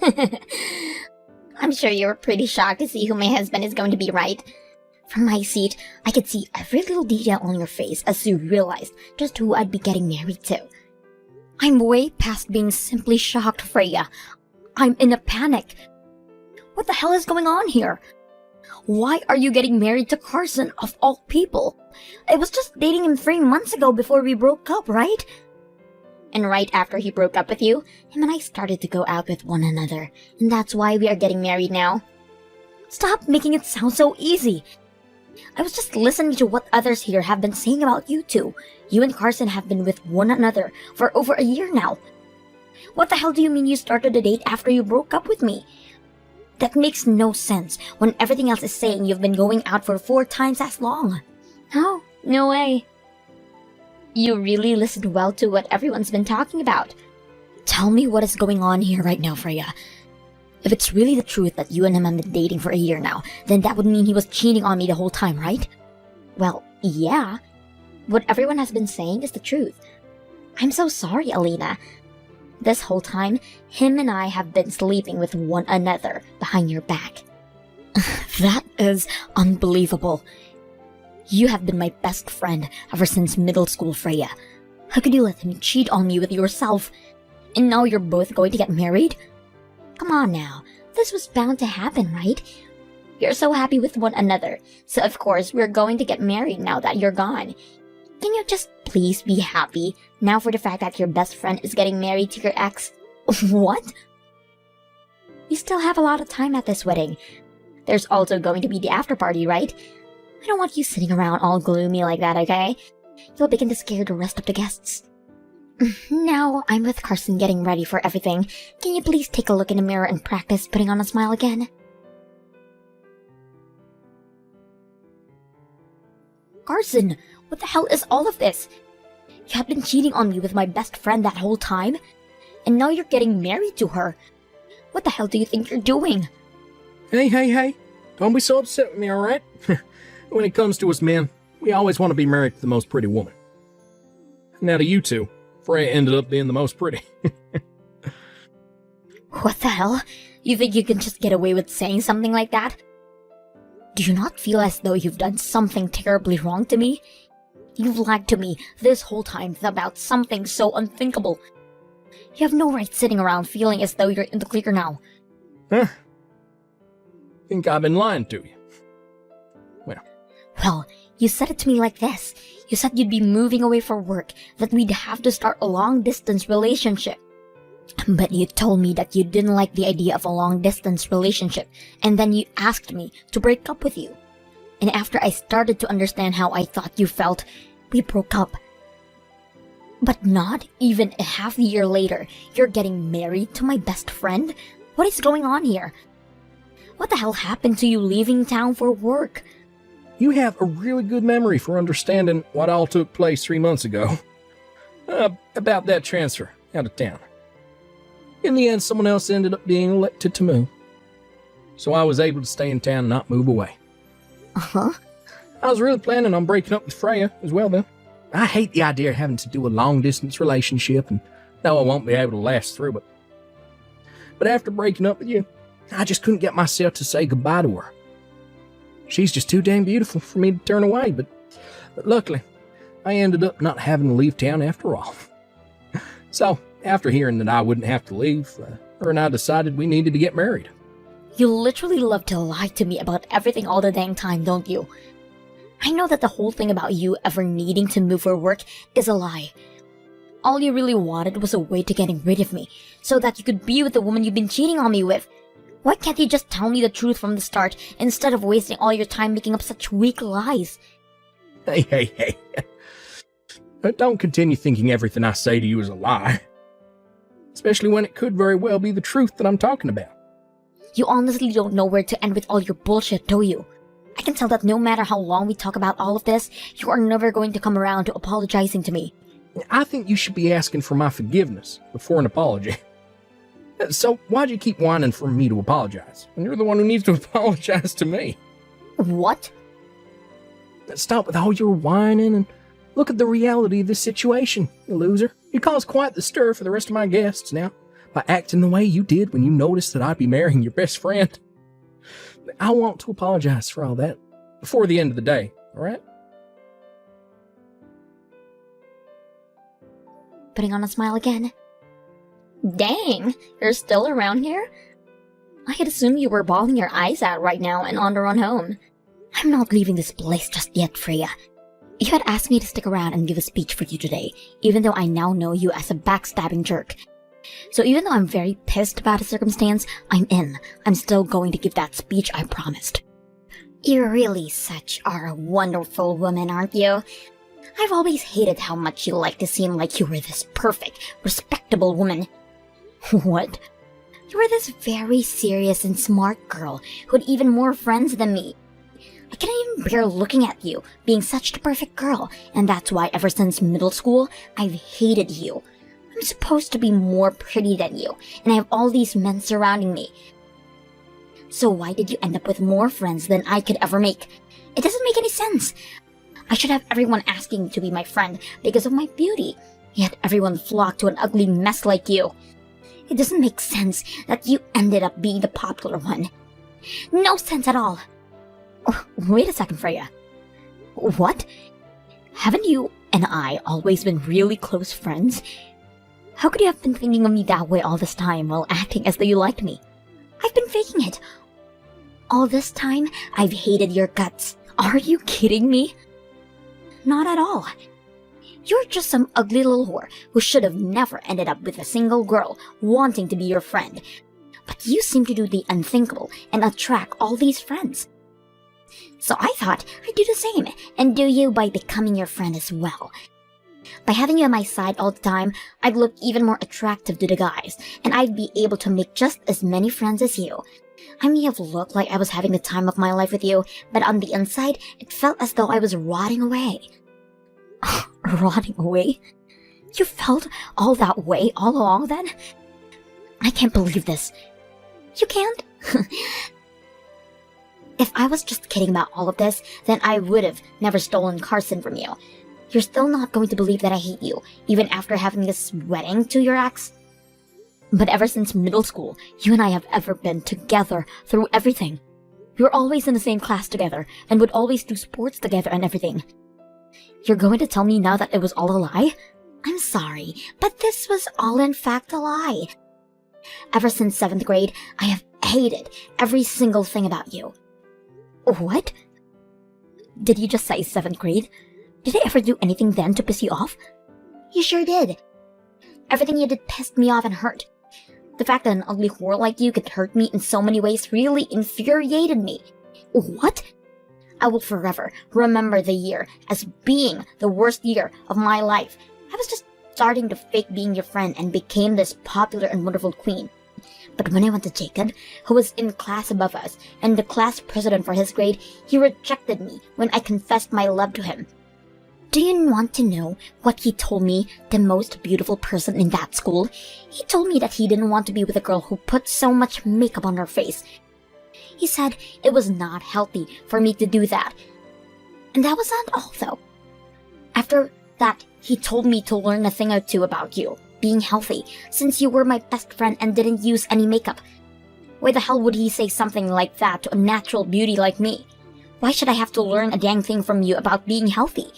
I'm sure you were pretty shocked to see who my husband is going to be, right? From my seat, I could see every little detail on your face as you realized just who I'd be getting married to. I'm way past being simply shocked, Freya. I'm in a panic. What the hell is going on here? Why are you getting married to Carson, of all people? I was just dating him 3 months ago before we broke up, right? And right after he broke up with you, him and I started to go out with one another, and that's why we are getting married now. Stop making it sound so easy. I was just listening to what others here have been saying about you two. You and Carson have been with one another for over a year now. What the hell do you mean you started a date after you broke up with me? That makes no sense when everything else is saying you've been going out for 4 times as long. Oh, no way. You really listened well to what everyone's been talking about. Tell me what is going on here right now, Freya. If it's really the truth that you and him have been dating for a year now, then that would mean he was cheating on me the whole time, right? Well, yeah. What everyone has been saying is the truth. I'm so sorry, Alina. This whole time, him and I have been sleeping with one another behind your back. That is unbelievable. You have been my best friend ever since middle school, Freya. How could you let him cheat on me with yourself? And now you're both going to get married? Come on now, this was bound to happen, right? You're so happy with one another, so of course we're going to get married now that you're gone. Can you just please be happy now for the fact that your best friend is getting married to your ex? What? We still have a lot of time at this wedding. There's also going to be the after party, right? I don't want you sitting around all gloomy like that, okay? You'll begin to scare the rest of the guests. Now I'm with Carson getting ready for everything. Can you please take a look in the mirror and practice putting on a smile again? Carson, what the hell is all of this? You have been cheating on me with my best friend that whole time, and now you're getting married to her. What the hell do you think you're doing? Hey. Don't be so upset with me, alright? When it comes to us men, we always want to be married to the most pretty woman. Now to you two, Freya ended up being the most pretty. What the hell? You think you can just get away with saying something like that? Do you not feel as though you've done something terribly wrong to me? You've lied to me this whole time about something so unthinkable. You have no right sitting around feeling as though you're in the clear now. Huh? Think I've been lying to you? Well, you said it to me like this. You said you'd be moving away for work, that we'd have to start a long-distance relationship. But you told me that you didn't like the idea of a long-distance relationship, and then you asked me to break up with you. And after I started to understand how I thought you felt, we broke up. But not even a half a year later, you're getting married to my best friend? What is going on here? What the hell happened to you leaving town for work? You have a really good memory for understanding what all took place 3 months ago. About that transfer out of town. In the end, someone else ended up being elected to move. So I was able to stay in town and not move away. Uh-huh. I was really planning on breaking up with Freya as well, though. I hate the idea of having to do a long-distance relationship, and know I won't be able to last through it. But after breaking up with you, I just couldn't get myself to say goodbye to her. She's just too dang beautiful for me to turn away, but luckily, I ended up not having to leave town after all. So, after hearing that I wouldn't have to leave, her and I decided we needed to get married. You literally love to lie to me about everything all the dang time, don't you? I know that the whole thing about you ever needing to move for work is a lie. All you really wanted was a way to getting rid of me, so that you could be with the woman you've been cheating on me with. Why can't you just tell me the truth from the start, instead of wasting all your time making up such weak lies? Hey. Don't continue thinking everything I say to you is a lie. Especially when it could very well be the truth that I'm talking about. You honestly don't know where to end with all your bullshit, do you? I can tell that no matter how long we talk about all of this, you are never going to come around to apologizing to me. I think you should be asking for my forgiveness before an apology. So why'd you keep whining for me to apologize? And you're the one who needs to apologize to me. What? Stop with all your whining and look at the reality of this situation, you loser. You caused quite the stir for the rest of my guests now. by acting the way you did when you noticed that I'd be marrying your best friend. I want to apologize for all that before the end of the day, all right? Putting on a smile again. Dang, you're still around here? I had assumed you were bawling your eyes out right now and on the run home. I'm not leaving this place just yet, Freya. You had asked me to stick around and give a speech for you today, even though I now know you as a backstabbing jerk. So even though I'm very pissed about the circumstance, I'm in. I'm still going to give that speech I promised. You really are a wonderful woman, aren't you? I've always hated how much you like to seem like you were this perfect, respectable woman. What? You were this very serious and smart girl who had even more friends than me. I can't even bear looking at you, being such the perfect girl, and that's why ever since middle school, I've hated you. I'm supposed to be more pretty than you, and I have all these men surrounding me. So why did you end up with more friends than I could ever make? It doesn't make any sense. I should have everyone asking to be my friend because of my beauty, yet everyone flocked to an ugly mess like you. It doesn't make sense that you ended up being the popular one. No sense at all. Oh, wait a second, Freya. What? Haven't you and I always been really close friends? How could you have been thinking of me that way all this time while acting as though you liked me? I've been faking it. All this time, I've hated your guts. Are you kidding me? Not at all. You're just some ugly little whore who should have never ended up with a single girl wanting to be your friend. But you seem to do the unthinkable and attract all these friends. So I thought I'd do the same and do you by becoming your friend as well. By having you on my side all the time, I'd look even more attractive to the guys, and I'd be able to make just as many friends as you. I may have looked like I was having the time of my life with you, but on the inside, it felt as though I was rotting away. Rotting away? You felt all that way all along then? I can't believe this. You can't? If I was just kidding about all of this, then I would have never stolen Carson from you. You're still not going to believe that I hate you, even after having this wedding to your ex? But ever since middle school, you and I have ever been together through everything. We were always in the same class together, and would always do sports together and everything. You're going to tell me now that it was all a lie? I'm sorry, but this was all in fact a lie. Ever since 7th grade, I have hated every single thing about you. What? Did you just say 7th grade? Did I ever do anything then to piss you off? You sure did. Everything you did pissed me off and hurt. The fact that an ugly whore like you could hurt me in so many ways really infuriated me. What? I will forever remember the year as being the worst year of my life. I was just starting to fake being your friend and became this popular and wonderful queen. But when I went to Jacob, who was in the class above us and the class president for his grade, he rejected me when I confessed my love to him. Do you want to know what he told me, the most beautiful person in that school? He told me that he didn't want to be with a girl who put so much makeup on her face. He said it was not healthy for me to do that. And that was not all, though. After that, he told me to learn a thing or two about you, being healthy, since you were my best friend and didn't use any makeup. Why the hell would he say something like that to a natural beauty like me? Why should I have to learn a dang thing from you about being healthy?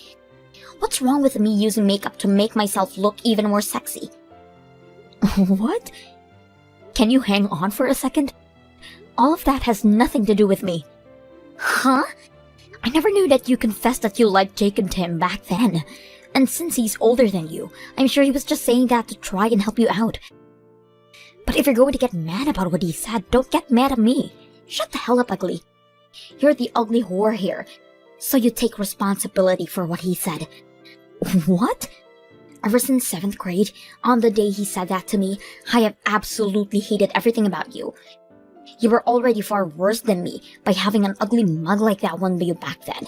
What's wrong with me using makeup to make myself look even more sexy? What? Can you hang on for a second? All of that has nothing to do with me. Huh? I never knew that you confessed that you liked Jacob Tim back then. And since he's older than you, I'm sure he was just saying that to try and help you out. But if you're going to get mad about what he said, don't get mad at me. Shut the hell up, ugly. You're the ugly whore here, so you take responsibility for what he said. What? Ever since 7th grade, on the day he said that to me, I have absolutely hated everything about you. You were already far worse than me by having an ugly mug like that one by you back then.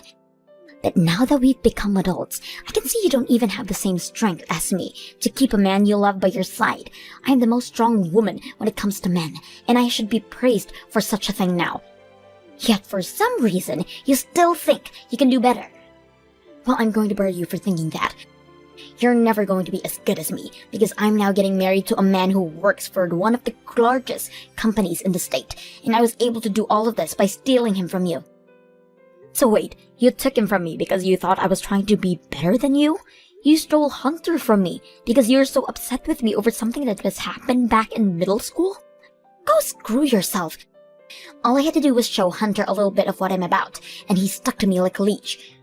But now that we've become adults, I can see you don't even have the same strength as me to keep a man you love by your side. I am the most strong woman when it comes to men, and I should be praised for such a thing now. Yet for some reason, you still think you can do better. Well, I'm going to bury you for thinking that. You're never going to be as good as me, because I'm now getting married to a man who works for one of the largest companies in the state, and I was able to do all of this by stealing him from you. So wait, you took him from me because you thought I was trying to be better than you? You stole Hunter from me because you're so upset with me over something that just happened back in middle school? Go screw yourself. All I had to do was show Hunter a little bit of what I'm about, and he stuck to me like a leech.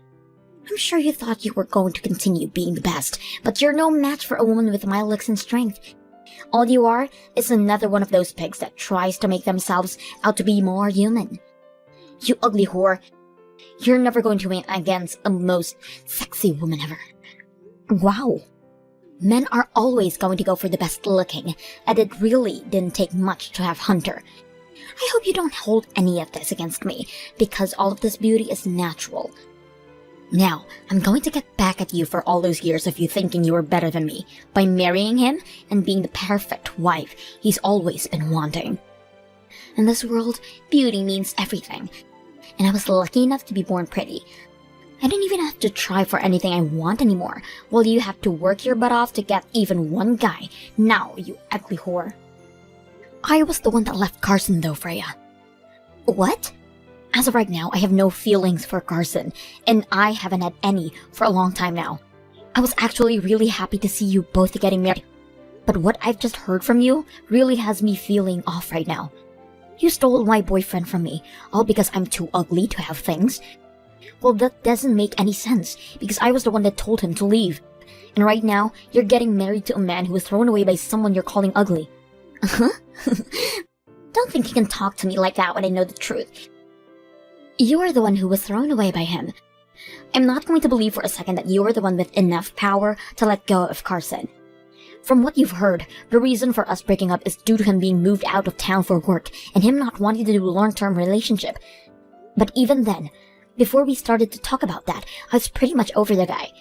I'm sure you thought you were going to continue being the best, but you're no match for a woman with my looks and strength. All you are is another one of those pigs that tries to make themselves out to be more human. You ugly whore. You're never going to win against a most sexy woman ever. Wow. Men are always going to go for the best looking, and it really didn't take much to have Hunter. I hope you don't hold any of this against me, because all of this beauty is natural. Now, I'm going to get back at you for all those years of you thinking you were better than me, by marrying him and being the perfect wife he's always been wanting. In this world, beauty means everything, and I was lucky enough to be born pretty. I don't even have to try for anything I want anymore, while you have to work your butt off to get even one guy. Now, you ugly whore. I was the one that left Carson though, Freya. What? As of right now, I have no feelings for Carson, and I haven't had any for a long time now. I was actually really happy to see you both getting married, but what I've just heard from you really has me feeling off right now. You stole my boyfriend from me, all because I'm too ugly to have things. Well, that doesn't make any sense, because I was the one that told him to leave. And right now, you're getting married to a man who was thrown away by someone you're calling ugly. Uh-huh? Don't think you can talk to me like that when I know the truth. You are the one who was thrown away by him. I'm not going to believe for a second that you are the one with enough power to let go of Carson. From what you've heard, the reason for us breaking up is due to him being moved out of town for work and him not wanting to do a long-term relationship. But even then, before we started to talk about that, I was pretty much over the guy.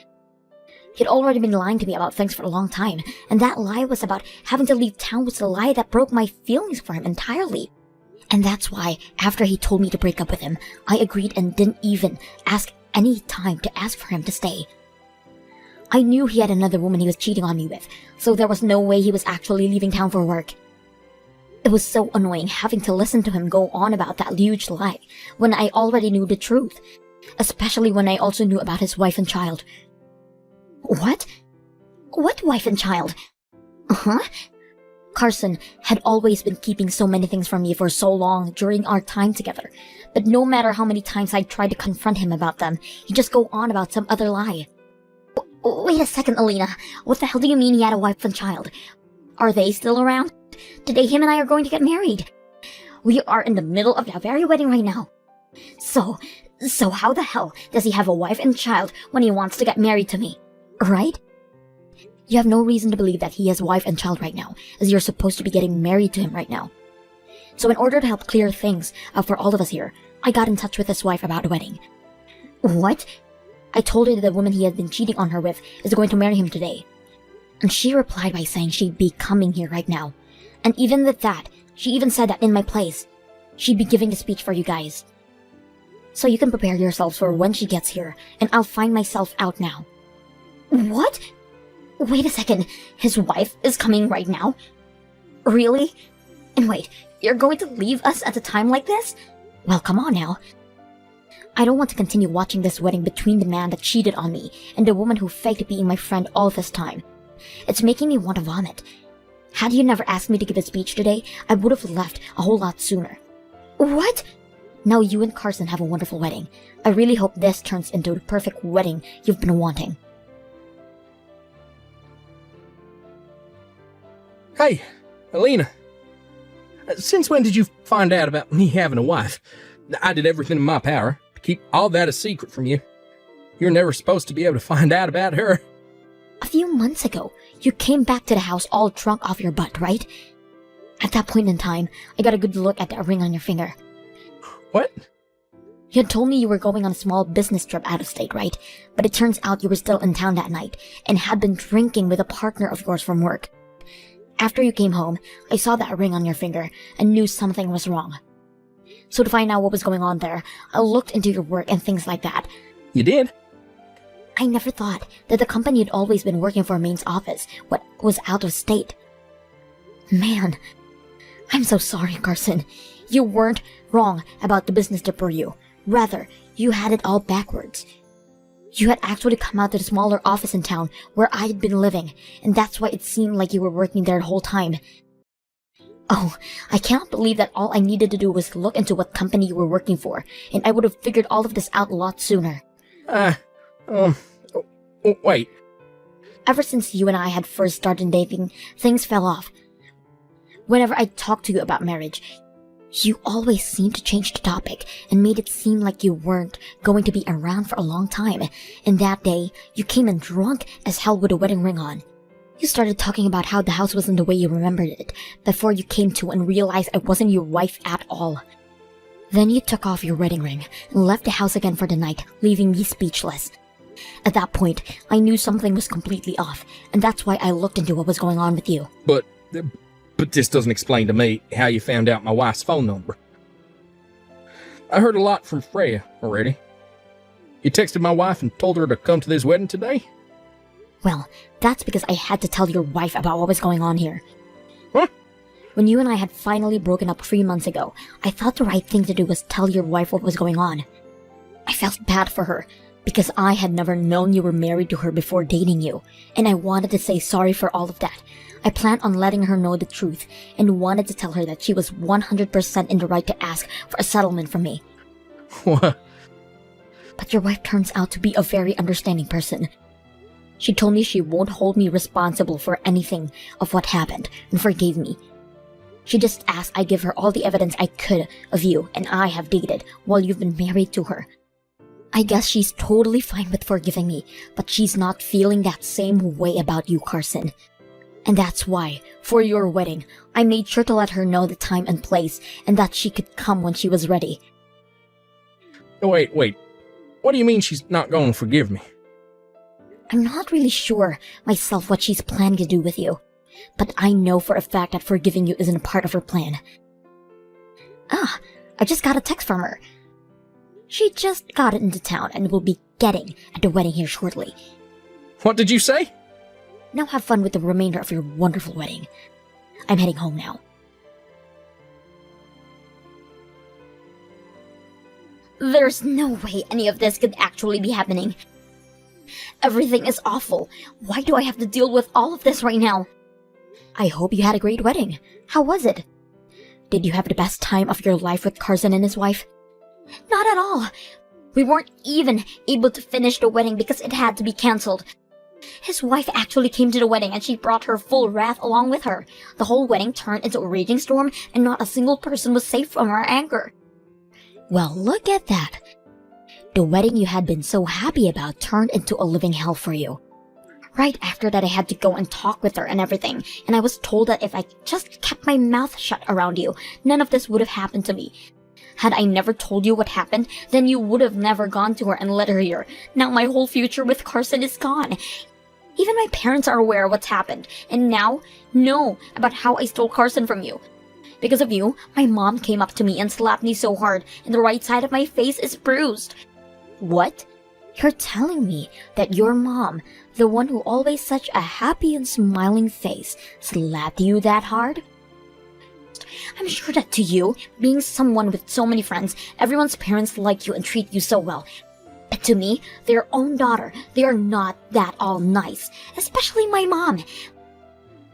He'd already been lying to me about things for a long time, and that lie was about having to leave town was the lie that broke my feelings for him entirely. And that's why, after he told me to break up with him, I agreed and didn't even ask any time to ask for him to stay. I knew he had another woman he was cheating on me with, so there was no way he was actually leaving town for work. It was so annoying having to listen to him go on about that huge lie, when I already knew the truth, especially when I also knew about his wife and child. What? What wife and child? Uh-huh? Carson had always been keeping so many things from me for so long during our time together, but no matter how many times I tried to confront him about them, he'd just go on about some other lie. Wait a second, Alina. What the hell do you mean he had a wife and child? Are they still around? Today him and I are going to get married. We are in the middle of that very wedding right now. So how the hell does he have a wife and child when he wants to get married to me? Right? You have no reason to believe that he has a wife and child right now, as you're supposed to be getting married to him right now. So in order to help clear things up for all of us here, I got in touch with his wife about the wedding. What? I told her that the woman he had been cheating on her with is going to marry him today. And she replied by saying she'd be coming here right now. And even with that, she even said that in my place, she'd be giving the speech for you guys. So you can prepare yourselves for when she gets here, and I'll find myself out now. What? Wait a second, his wife is coming right now? Really? And wait, you're going to leave us at a time like this? Well, come on now. I don't want to continue watching this wedding between the man that cheated on me and the woman who faked being my friend all this time. It's making me want to vomit. Had you never asked me to give a speech today, I would have left a whole lot sooner. What? Now you and Carson have a wonderful wedding. I really hope this turns into the perfect wedding you've been wanting. Hey, Alina. Since when did you find out about me having a wife? I did everything in my power to keep all that a secret from you. You're never supposed to be able to find out about her. A few months ago, you came back to the house all drunk off your butt, right? At that point in time, I got a good look at that ring on your finger. What? You had told me you were going on a small business trip out of state, right? But it turns out you were still in town that night and had been drinking with a partner of yours from work. After you came home, I saw that ring on your finger and knew something was wrong. So to find out what was going on there, I looked into your work and things like that. You did? I never thought that the company had always been working for Maine's office, what was out of state. Man, I'm so sorry, Carson. You weren't wrong about the business to you. Rather, you had it all backwards. You had actually come out to the smaller office in town where I had been living, and that's why it seemed like you were working there the whole time. Oh, I cannot believe that all I needed to do was look into what company you were working for, and I would have figured all of this out a lot sooner. Wait. Ever since you and I had first started dating, things fell off. Whenever I talked to you about marriage, you always seemed to change the topic and made it seem like you weren't going to be around for a long time. And that day, you came in drunk as hell with a wedding ring on. You started talking about how the house wasn't the way you remembered it before you came to and realized I wasn't your wife at all. Then you took off your wedding ring and left the house again for the night, leaving me speechless. At that point, I knew something was completely off, and that's why I looked into what was going on with you. But this doesn't explain to me how you found out my wife's phone number. I heard a lot from Freya already. You texted my wife and told her to come to this wedding today? Well, that's because I had to tell your wife about what was going on here. Huh? When you and I had finally broken up 3 months ago, I thought the right thing to do was tell your wife what was going on. I felt bad for her, because I had never known you were married to her before dating you, and I wanted to say sorry for all of that. I planned on letting her know the truth, and wanted to tell her that she was 100% in the right to ask for a settlement from me. What? But your wife turns out to be a very understanding person. She told me she won't hold me responsible for anything of what happened, and forgave me. She just asked I give her all the evidence I could of you and I have dated while you've been married to her. I guess she's totally fine with forgiving me, but she's not feeling that same way about you, Carson. And that's why, for your wedding, I made sure to let her know the time and place, and that she could come when she was ready. Wait. What do you mean she's not going to forgive me? I'm not really sure myself what she's planning to do with you, but I know for a fact that forgiving you isn't a part of her plan. I just got a text from her. She just got it into town and will be getting at the wedding here shortly. What did you say? Now have fun with the remainder of your wonderful wedding. I'm heading home now. There's no way any of this could actually be happening. Everything is awful. Why do I have to deal with all of this right now? I hope you had a great wedding. How was it? Did you have the best time of your life with Carson and his wife? Not at all. We weren't even able to finish the wedding because it had to be cancelled. His wife actually came to the wedding and she brought her full wrath along with her. The whole wedding turned into a raging storm and not a single person was safe from her anger. Well, look at that. The wedding you had been so happy about turned into a living hell for you. Right after that, I had to go and talk with her and everything, and I was told that if I just kept my mouth shut around you, none of this would have happened to me. Had I never told you what happened, then you would have never gone to her and let her here. Now my whole future with Carson is gone. Even my parents are aware of what's happened, and now know about how I stole Carson from you. Because of you, my mom came up to me and slapped me so hard, and the right side of my face is bruised. What? You're telling me that your mom, the one who always such a happy and smiling face, slapped you that hard? I'm sure that to you, being someone with so many friends, everyone's parents like you and treat you so well. But to me, their own daughter, they are not that all nice, especially my mom.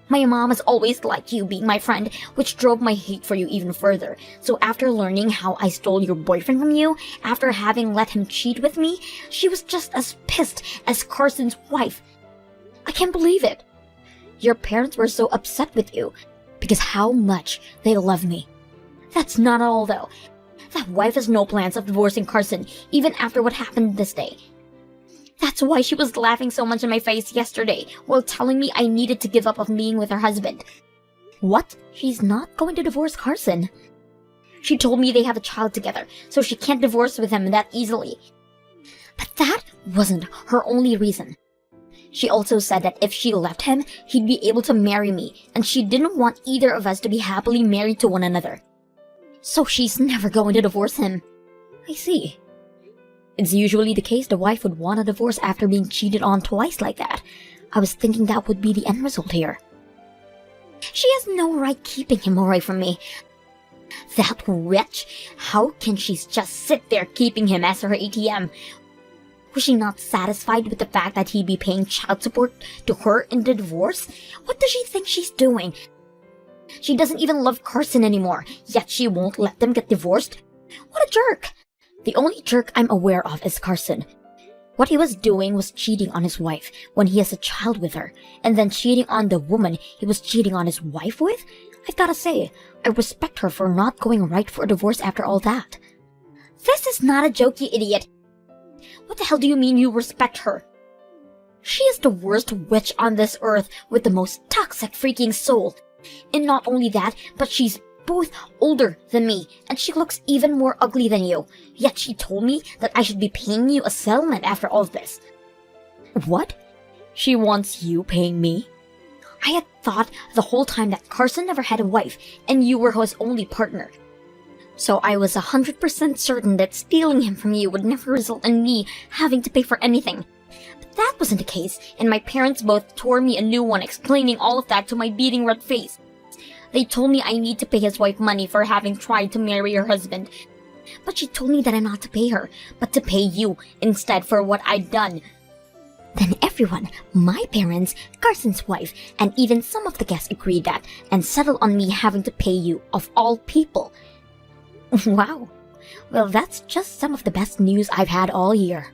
My mom has always liked you being my friend, which drove my hate for you even further. So after learning how I stole your boyfriend from you, after having let him cheat with me, she was just as pissed as Carson's wife. I can't believe it. Your parents were so upset with you, because how much they love me. That's not all though. That wife has no plans of divorcing Carson, even after what happened this day. That's why she was laughing so much in my face yesterday, while telling me I needed to give up on being with her husband. What? She's not going to divorce Carson. She told me they have a child together, so she can't divorce with him that easily. But that wasn't her only reason. She also said that if she left him, he'd be able to marry me, and she didn't want either of us to be happily married to one another. So she's never going to divorce him. I see. It's usually the case the wife would want a divorce after being cheated on twice like that. I was thinking that would be the end result here. She has no right keeping him away from me. That witch! How can she just sit there keeping him as her ATM? Was she not satisfied with the fact that he'd be paying child support to her in the divorce? What does she think she's doing? She doesn't even love Carson anymore, yet she won't let them get divorced? What a jerk! The only jerk I'm aware of is Carson. What he was doing was cheating on his wife when he has a child with her, and then cheating on the woman he was cheating on his wife with? I've gotta say, I respect her for not going right for a divorce after all that. This is not a joke, you idiot. What the hell do you mean you respect her? She is the worst witch on this earth with the most toxic freaking soul. And not only that, but she's both older than me, and she looks even more ugly than you. Yet she told me that I should be paying you a settlement after all this. What? She wants you paying me? I had thought the whole time that Carson never had a wife, and you were his only partner. So I was 100% certain that stealing him from you would never result in me having to pay for anything. But that wasn't the case, and my parents both tore me a new one explaining all of that to my beating red face. They told me I need to pay his wife money for having tried to marry her husband. But she told me that I'm not to pay her, but to pay you instead for what I'd done. Then everyone, my parents, Carson's wife, and even some of the guests agreed that and settled on me having to pay you, of all people. Wow. Well, that's just some of the best news I've had all year.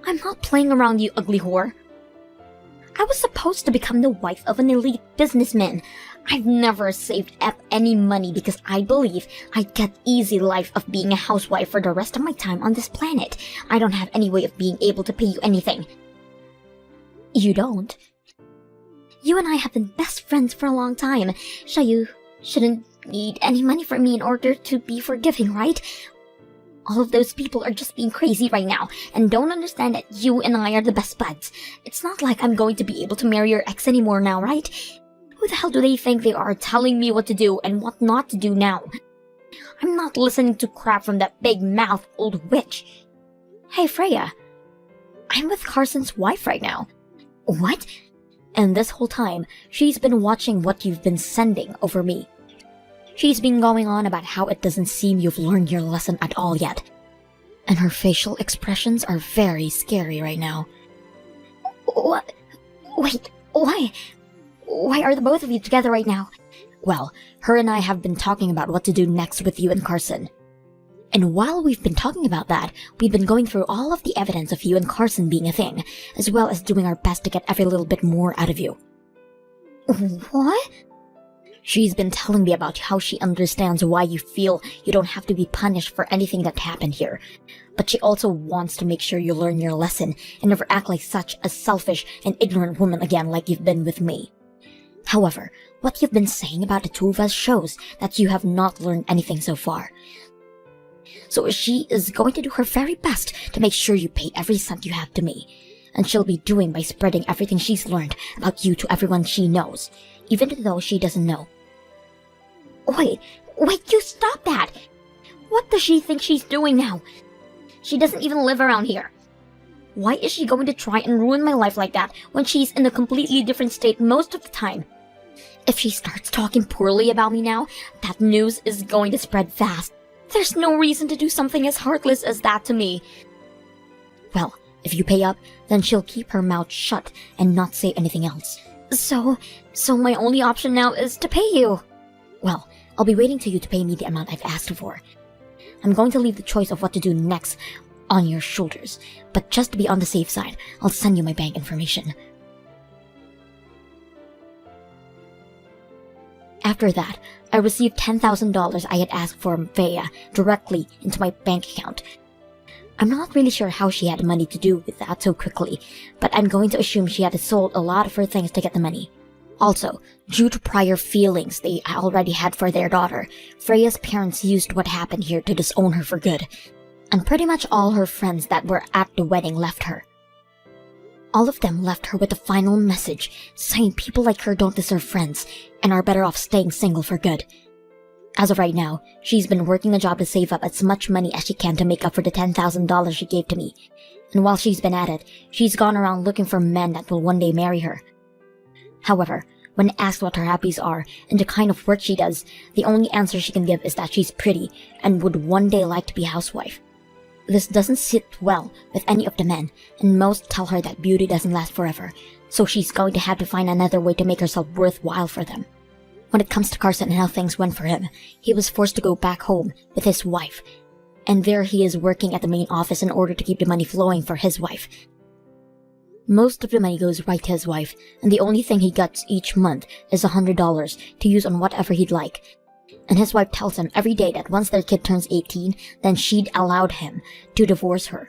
I'm not playing around, you ugly whore. I was supposed to become the wife of an elite businessman. I've never saved up any money because I believe I'd get easy life of being a housewife for the rest of my time on this planet. I don't have any way of being able to pay you anything. You don't? You and I have been best friends for a long time, so you shouldn't need any money from me in order to be forgiving, right? All of those people are just being crazy right now and don't understand that you and I are the best buds. It's not like I'm going to be able to marry your ex anymore now, right? Who the hell do they think they are telling me what to do and what not to do now? I'm not listening to crap from that big-mouthed old witch. Hey, Freya. I'm with Carson's wife right now. What? And this whole time, she's been watching what you've been sending over me. She's been going on about how it doesn't seem you've learned your lesson at all yet. And her facial expressions are very scary right now. What? Wait, why? Why are the both of you together right now? Well, her and I have been talking about what to do next with you and Carson. And while we've been talking about that, we've been going through all of the evidence of you and Carson being a thing, as well as doing our best to get every little bit more out of you. What? She's been telling me about how she understands why you feel you don't have to be punished for anything that happened here. But she also wants to make sure you learn your lesson and never act like such a selfish and ignorant woman again like you've been with me. However, what you've been saying about the two of us shows that you have not learned anything so far. So she is going to do her very best to make sure you pay every cent you have to me. And she'll be doing by spreading everything she's learned about you to everyone she knows, even though she doesn't know. Wait, you stop that! What does she think she's doing now? She doesn't even live around here. Why is she going to try and ruin my life like that when she's in a completely different state most of the time? If she starts talking poorly about me now, that news is going to spread fast. There's no reason to do something as heartless as that to me. Well, if you pay up, then she'll keep her mouth shut and not say anything else. So my only option now is to pay you. Well, I'll be waiting till you to pay me the amount I've asked for. I'm going to leave the choice of what to do next on your shoulders, but just to be on the safe side, I'll send you my bank information. After that, I received $10,000 I had asked for Freya directly into my bank account. I'm not really sure how she had money to do with that so quickly, but I'm going to assume she had sold a lot of her things to get the money. Also, due to prior feelings they already had for their daughter, Freya's parents used what happened here to disown her for good, and pretty much all her friends that were at the wedding left her. All of them left her with a final message saying people like her don't deserve friends and are better off staying single for good. As of right now, she's been working a job to save up as much money as she can to make up for the $10,000 she gave to me. And while she's been at it, she's gone around looking for men that will one day marry her. However, when asked what her hobbies are and the kind of work she does, the only answer she can give is that she's pretty and would one day like to be a housewife. This doesn't sit well with any of the men, and most tell her that beauty doesn't last forever, so she's going to have to find another way to make herself worthwhile for them. When it comes to Carson and how things went for him, he was forced to go back home with his wife, and there he is working at the main office in order to keep the money flowing for his wife. Most of the money goes right to his wife, and the only thing he gets each month is $100 to use on whatever he'd like. And his wife tells him every day that once their kid turns 18, then she'd allowed him to divorce her.